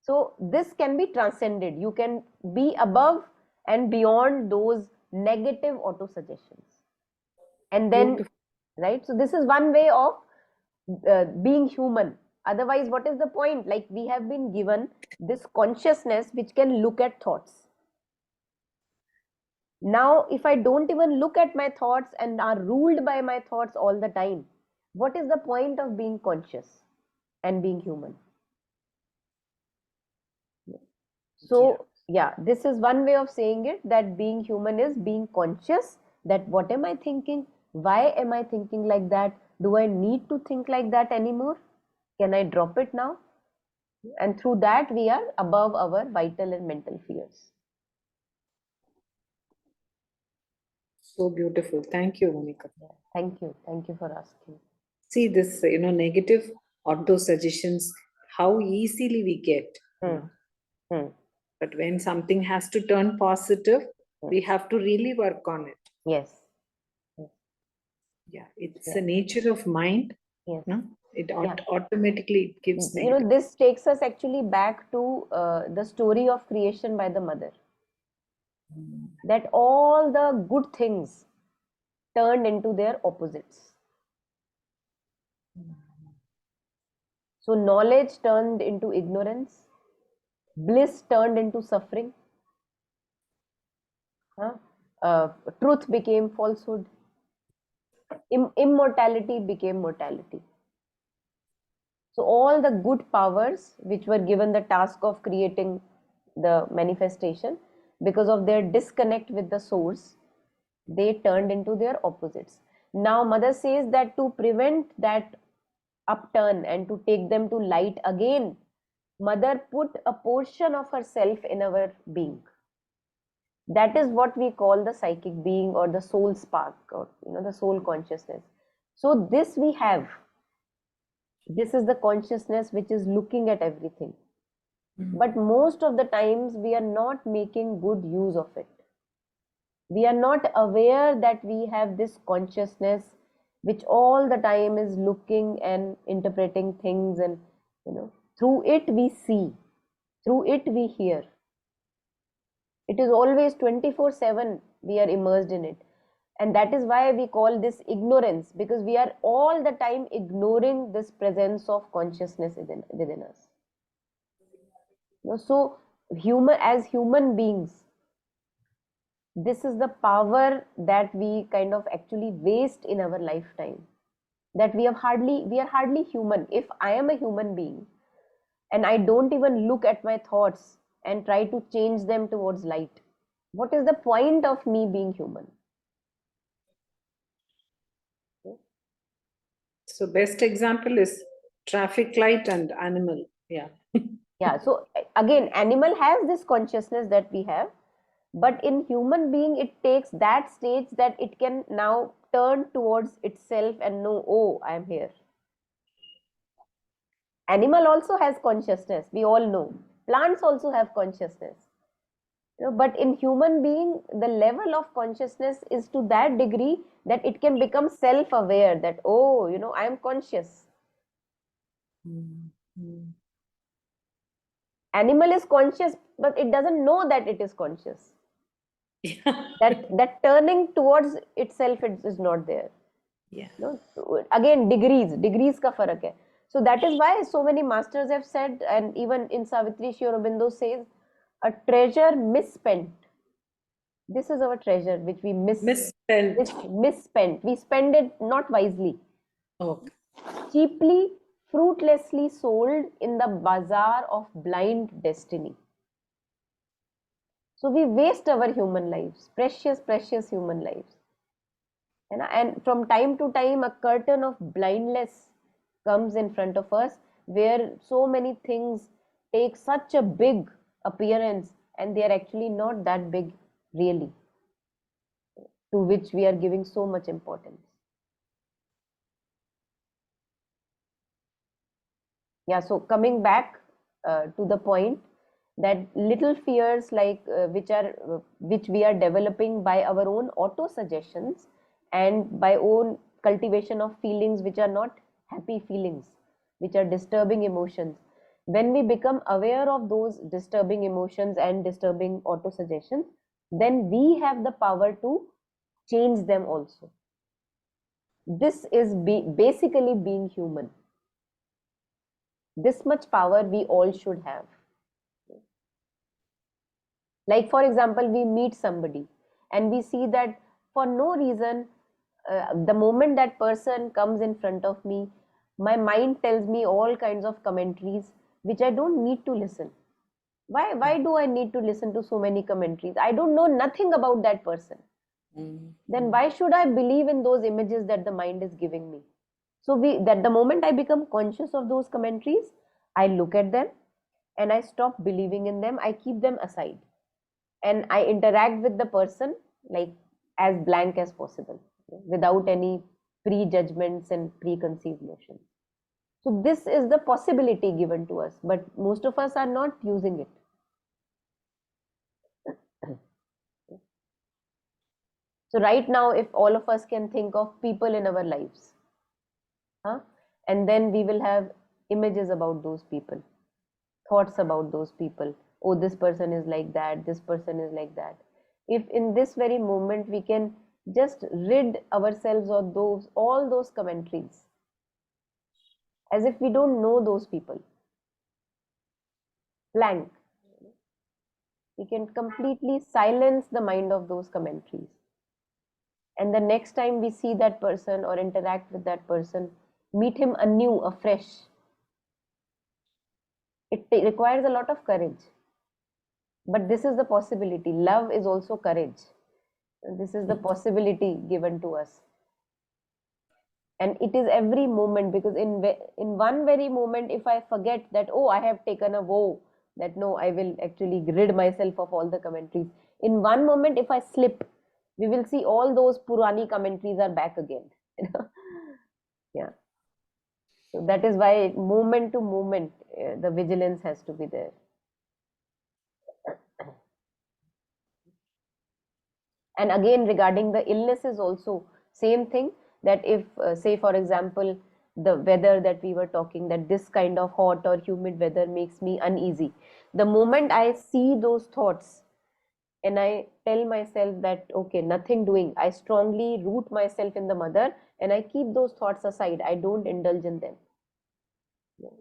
So this can be transcended. You can be above and beyond those negative auto suggestions. And then, right? So this is one way of being human. Otherwise, what is the point? Like we have been given this consciousness which can look at thoughts. Now, if I don't even look at my thoughts and are ruled by my thoughts all the time, what is the point of being conscious and being human? So, yeah, this is one way of saying it, that being human is being conscious, that what am I thinking? Why am I thinking like that? Do I need to think like that anymore? Can I drop it now? And through that, we are above our vital and mental fears. So beautiful. Thank you, Monica. Thank you. Thank you for asking. See this, negative auto suggestions, how easily we get. But when something has to turn positive, we have to really work on it. Yes. Yeah, it's the nature of mind. Yes. No? It automatically gives. This takes us actually back to the story of creation by the mother. That all the good things turned into their opposites. So knowledge turned into ignorance, bliss turned into suffering, truth became falsehood, immortality became mortality. So all the good powers which were given the task of creating the manifestation, because of their disconnect with the source, they turned into their opposites. Now mother says that to prevent that upturn and to take them to light again, mother put a portion of herself in our being. That is what we call the psychic being, or the soul spark, or the soul consciousness. So this we have. This is the consciousness which is looking at everything. But most of the times we are not making good use of it. We are not aware that we have this consciousness which all the time is looking and interpreting things, and through it we see, through it we hear. It is always 24/7 we are immersed in it. And that is why we call this ignorance, because we are all the time ignoring this presence of consciousness within us. So as human beings, this is the power that we kind of actually waste in our lifetime, that we are hardly human. If I am a human being and I don't even look at my thoughts and try to change them towards light, what is the point of me being human? So best example is traffic light and animal. Yeah. Yeah, so again, animal has this consciousness that we have, but in human being it takes that stage that it can now turn towards itself and know, oh, I am here. Animal also has consciousness, we all know. Plants also have consciousness. But in human being, the level of consciousness is to that degree that it can become self-aware, that, oh, I am conscious. Animal is conscious, but it doesn't know that it is conscious. That turning towards itself is not there. Yeah. Again, degrees ka farak hai. So that is why so many masters have said, and even in Savitri Sri Aurobindo says, a treasure misspent. This is our treasure which we Misspent. misspent. We spend it not wisely. Okay. Cheaply, fruitlessly sold in the bazaar of blind destiny. So we waste our human lives, precious human lives. And from time to time, a curtain of blindness comes in front of us, where so many things take such a big appearance, and they are actually not that big, really, to which we are giving so much importance. Yeah, so coming back to the point, that little fears like which we are developing by our own auto suggestions and by own cultivation of feelings which are not happy feelings, which are disturbing emotions. When we become aware of those disturbing emotions and disturbing auto suggestions, then we have the power to change them also. This is basically being human. This much power we all should have. Like, for example, we meet somebody and we see that for no reason, the moment that person comes in front of me, my mind tells me all kinds of commentaries which I don't need to listen. Why do I need to listen to so many commentaries? I don't know nothing about that person. Then why should I believe in those images that the mind is giving me? So that the moment I become conscious of those commentaries, I look at them and I stop believing in them. I keep them aside and I interact with the person like as blank as possible, without any prejudgments and preconceived notions. So this is the possibility given to us, but most of us are not using it. So right now, if all of us can think of people in our lives, and then we will have images about those people, thoughts about those people. Oh, this person is like that, this person is like that. If in this very moment we can just rid ourselves of all those commentaries, as if we don't know those people, blank, we can completely silence the mind of those commentaries. And the next time we see that person or interact with that person, meet him anew, afresh. It requires a lot of courage. But this is the possibility. Love is also courage. This is the possibility given to us. And it is every moment, because in one very moment, if I forget that, oh, I have taken a vow, that no, I will actually rid myself of all the commentaries. In one moment, if I slip, we will see all those Purani commentaries are back again. Yeah. So that is why moment to moment, the vigilance has to be there. And again, regarding the illnesses also, same thing, that if, say, for example, the weather that we were talking, that this kind of hot or humid weather makes me uneasy. The moment I see those thoughts and I tell myself that, okay, nothing doing, I strongly root myself in the mother and I keep those thoughts aside. I don't indulge in them.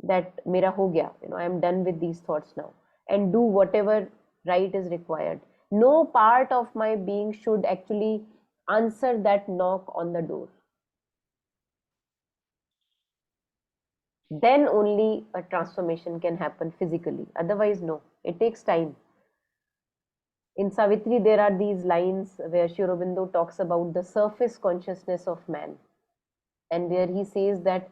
That mera ho gaya, I am done with these thoughts now, and do whatever right is required. No part of my being should actually answer that knock on the door. Then only a transformation can happen physically. Otherwise, no, it takes time. In Savitri, there are these lines where Sri Aurobindo talks about the surface consciousness of man, and where he says that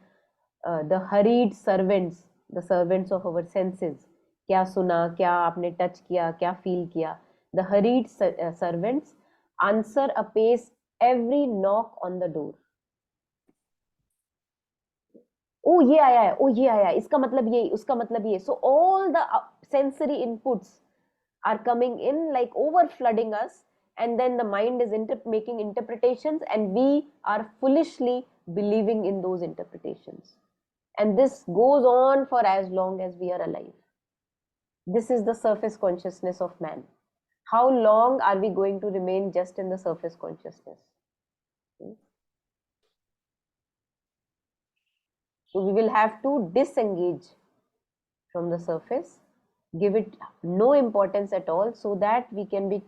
the hurried servants, the servants of our senses, क्या सुना, क्या आपने touch किया, क्या feel किया, the hurried servants answer apace every knock on the door. ओ ये आया है, ओ ये आया है, इसका मतलब ये, उसका मतलब ये. So all the sensory inputs are coming in like over flooding us, and then the mind is making interpretations, and we are foolishly believing in those interpretations. And this goes on for as long as we are alive. This is the surface consciousness of man. How long are we going to remain just in the surface consciousness? So we will have to disengage from the surface, give it no importance at all, so that we can be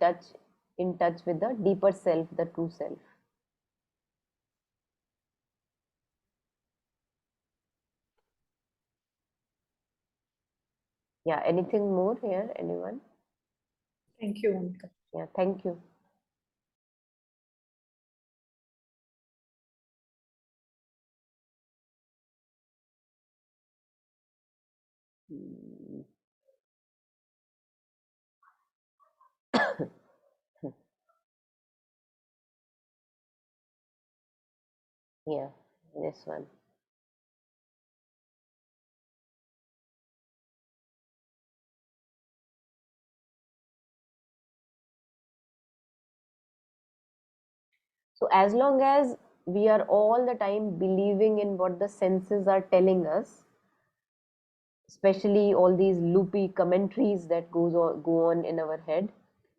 in touch with the deeper self, the true self. Yeah, anything more here, anyone? Thank you, Monica. Yeah, thank you. Yeah, this one. So as long as we are all the time believing in what the senses are telling us, especially all these loopy commentaries that go on in our head,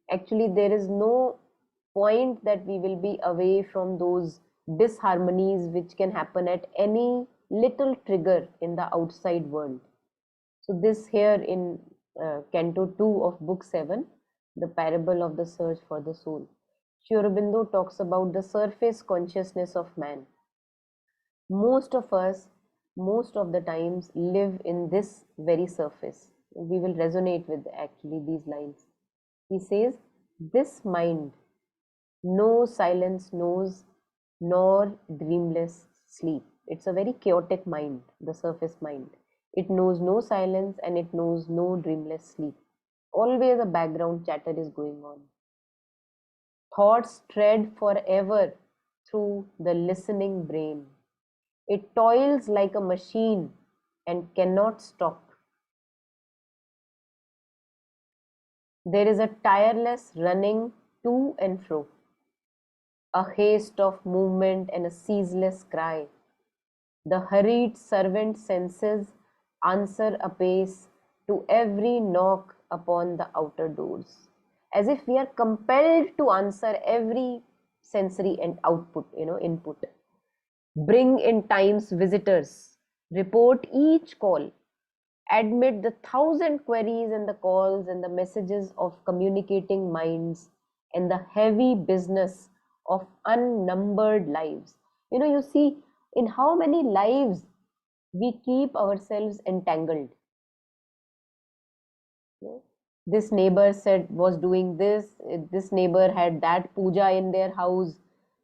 actually there is no point that we will be away from those disharmonies which can happen at any little trigger in the outside world. So this here in Canto 2 of Book 7, the parable of the search for the soul, Sri Aurobindo talks about the surface consciousness of man. Most of us, most of the times, live in this very surface. We will resonate with actually these lines. He says, this mind no silence knows, nor dreamless sleep. It's a very chaotic mind, the surface mind. It knows no silence and it knows no dreamless sleep. Always a background chatter is going on. Thoughts tread forever through the listening brain. It toils like a machine and cannot stop. There is a tireless running to and fro, a haste of movement and a ceaseless cry. The hurried servant senses answer apace to every knock upon the outer doors, as if we are compelled to answer every sensory and input. Bring in time's visitors, report each call, admit the thousand queries and the calls and the messages of communicating minds and the heavy business of unnumbered lives. You see in how many lives we keep ourselves entangled. This neighbor said was doing this neighbor had that puja in their house.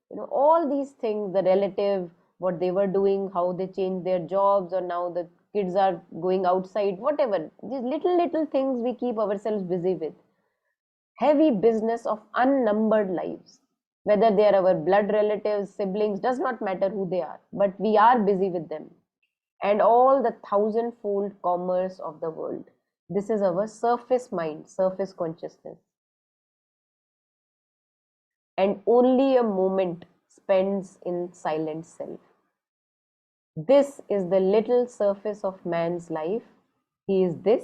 All these things, the relative, what they were doing, how they changed their jobs, or now the kids are going outside, whatever. These little things we keep ourselves busy with. Heavy business of unnumbered lives. whether they are our blood relatives, siblings, does not matter who they are, but we are busy with them. And all the thousand-fold commerce of the world. This is our surface mind, surface consciousness. And only a moment spends in silent self. This is the little surface of man's life. He is this,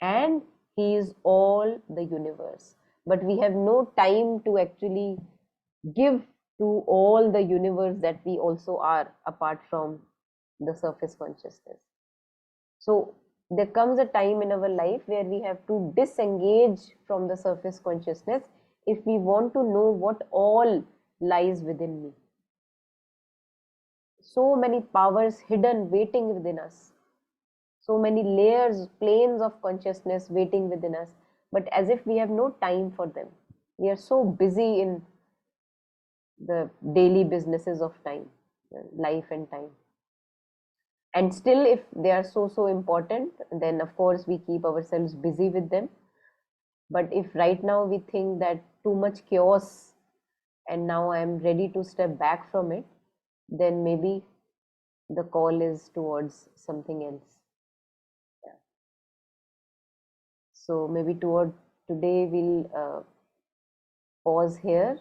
and he is all the universe. But we have no time to actually give to all the universe that we also are, apart from the surface consciousness. So there comes a time in our life where we have to disengage from the surface consciousness if we want to know what all lies within me. So many powers hidden, waiting within us. So many layers, planes of consciousness waiting within us. But as if we have no time for them. We are so busy in the daily businesses of time, life and time. And still, if they are so important, then of course we keep ourselves busy with them. But if right now we think that too much chaos and now I am ready to step back from it, then maybe the call is towards something else. Yeah. So maybe toward today we'll pause here.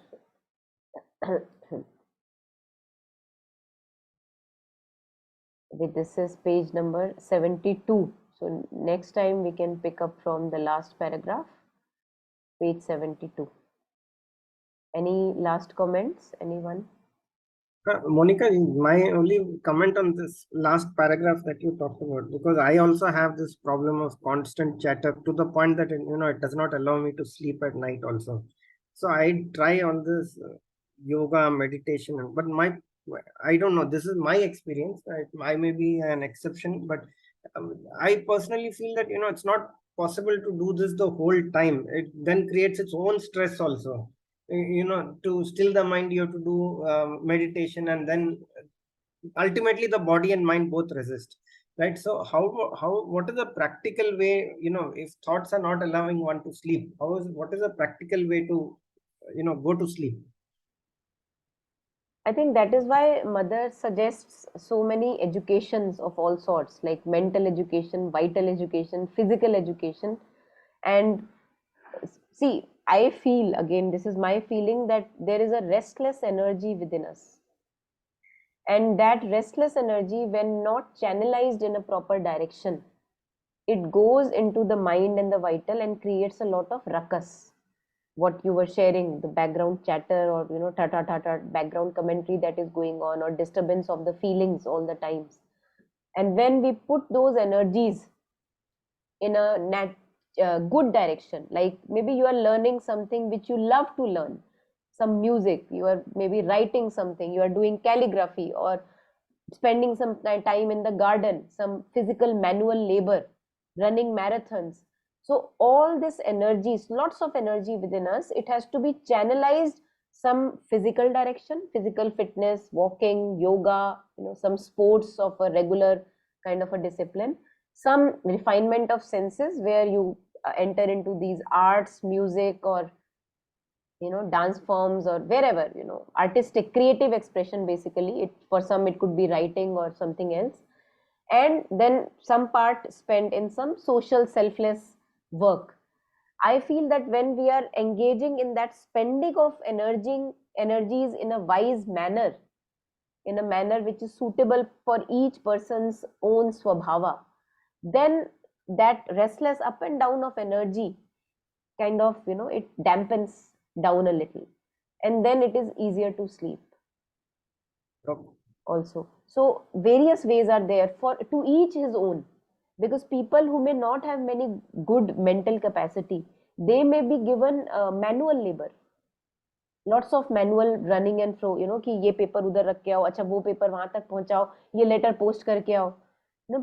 This is page number 72. So next time we can pick up from the last paragraph, page 72. Any last comments, anyone? Monica, my only comment on this last paragraph that you talked about, because I also have this problem of constant chatter to the point that it does not allow me to sleep at night also. So I try on this yoga, meditation, but I don't know, this is my experience. I may be an exception, but I personally feel that it's not possible to do this the whole time. It then creates its own stress also. To still the mind, you have to do meditation, and then ultimately the body and mind both resist, right? So what is the practical way, if thoughts are not allowing one to sleep, what is the practical way to go to sleep? I think that is why Mother suggests so many educations of all sorts, like mental education, vital education, physical education. And see, I feel, again, this is my feeling, that there is a restless energy within us. And that restless energy, when not channelized in a proper direction, it goes into the mind and the vital and creates a lot of ruckus. What you were sharing, the background chatter, or ta background commentary that is going on, or disturbance of the feelings all the times. And when we put those energies in a good direction, like maybe you are learning something which you love to learn, some music, you are maybe writing something, you are doing calligraphy, or spending some time in the garden, some physical manual labor, running marathons. So all this energies, lots of energy within us, it has to be channelized some physical direction, physical fitness, walking, yoga, some sports of a regular kind of a discipline, some refinement of senses where you enter into these arts, music, or dance forms, or wherever, artistic, creative expression. Basically, for some it could be writing or something else. And then some part spent in some social selfless work. I feel that when we are engaging in that spending of energies in a wise manner, in a manner which is suitable for each person's own swabhava, then that restless up and down of energy kind of, it dampens down a little, and then it is easier to sleep also. So various ways are there, for to each his own, because people who may not have many good mental capacity, they may be given manual labor, lots of manual running and fro, कि ये paper उधर रख के आओ, अच्छा वो paper वहां तक पहुंचाओ, ये लेटर पोस्ट करके आओ,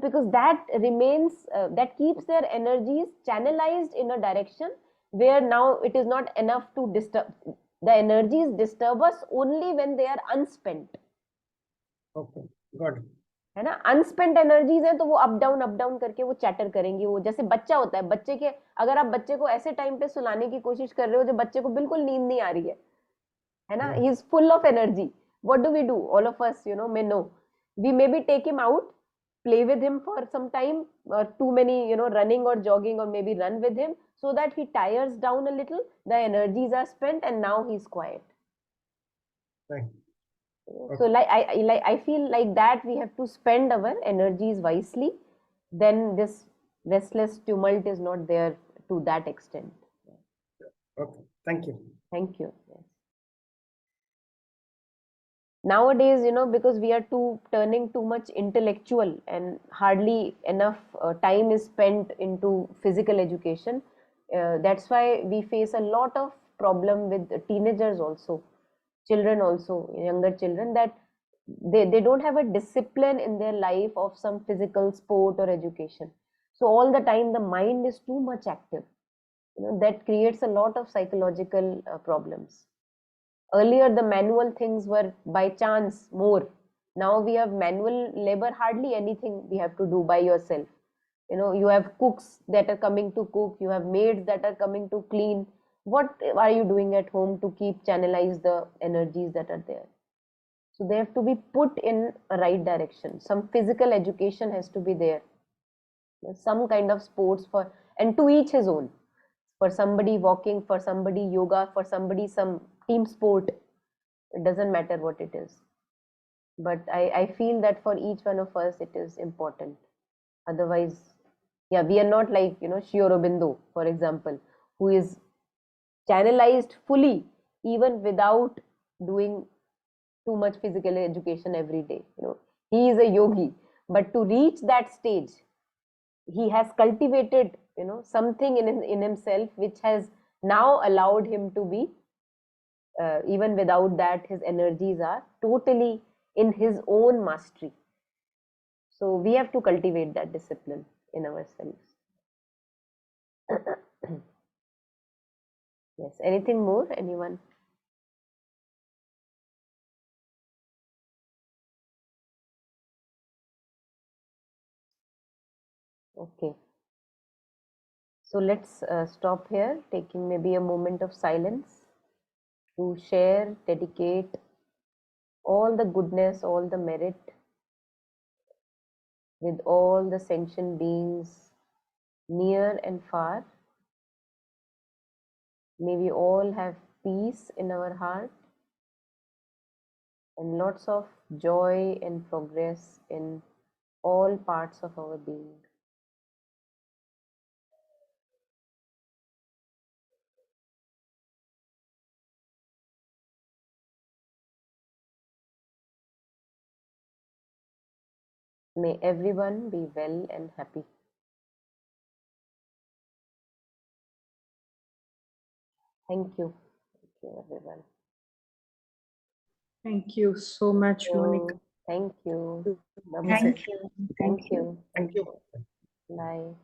because that remains, that keeps their energies channelized in a direction where now it is not enough to disturb. The energies disturb us only when they are unspent. Okay, got it. है ना, अनस्पेंट energies है तो वो up down करके वो chatter करेंगी. वो जैसे बच्चा होता है, बच्चे के, अगर आप बच्चे को ऐसे टाइम पे सुलाने की कोशिश कर रहे हो जब बच्चे को बिल्कुल नींद नहीं आ रही है, है ना? Yeah. He is full of energy. What do we do? All of us, may know. We maybe take him out, play with him for some time, or too many, running or jogging, or maybe run with him so that he tires down a little. The energies are spent, and now he's quiet. Right. So I feel like that we have to spend our energies wisely. Then this restless tumult is not there to that extent. Okay. Thank you. Thank you. Yes. Nowadays, because we are turning too much intellectual and hardly enough time is spent into physical education. That's why we face a lot of problem with teenagers also, children also, younger children, that they don't have a discipline in their life of some physical sport or education. So all the time the mind is too much active. That creates a lot of psychological problems. Earlier the manual things were by chance more. Now we have manual labor, hardly anything we have to do by yourself. You have cooks that are coming to cook, you have maids that are coming to clean. What are you doing at home to keep channelize the energies that are there? So they have to be put in a right direction. Some physical education has to be there, some kind of sports, for and to each his own. For somebody walking, for somebody yoga, for somebody some team sport. It doesn't matter what it is, but I feel that for each one of us it is important. Otherwise, yeah, we are not like Sri Aurobindo, for example, who is channelized fully even without doing too much physical education every day. He is a yogi, but to reach that stage he has cultivated something in himself which has now allowed him to be, even without that his energies are totally in his own mastery. So we have to cultivate that discipline in ourselves. Yes, anything more, anyone? Okay, so let's stop here, taking maybe a moment of silence to share, dedicate all the goodness, all the merit with all the sentient beings near and far. May we all have peace in our heart and lots of joy and progress in all parts of our being. May everyone be well and happy. Thank you. Thank you, everyone. Thank you so much, Monica. Thank you. Thank Bye-bye. you. Thank you. Thank you. Bye.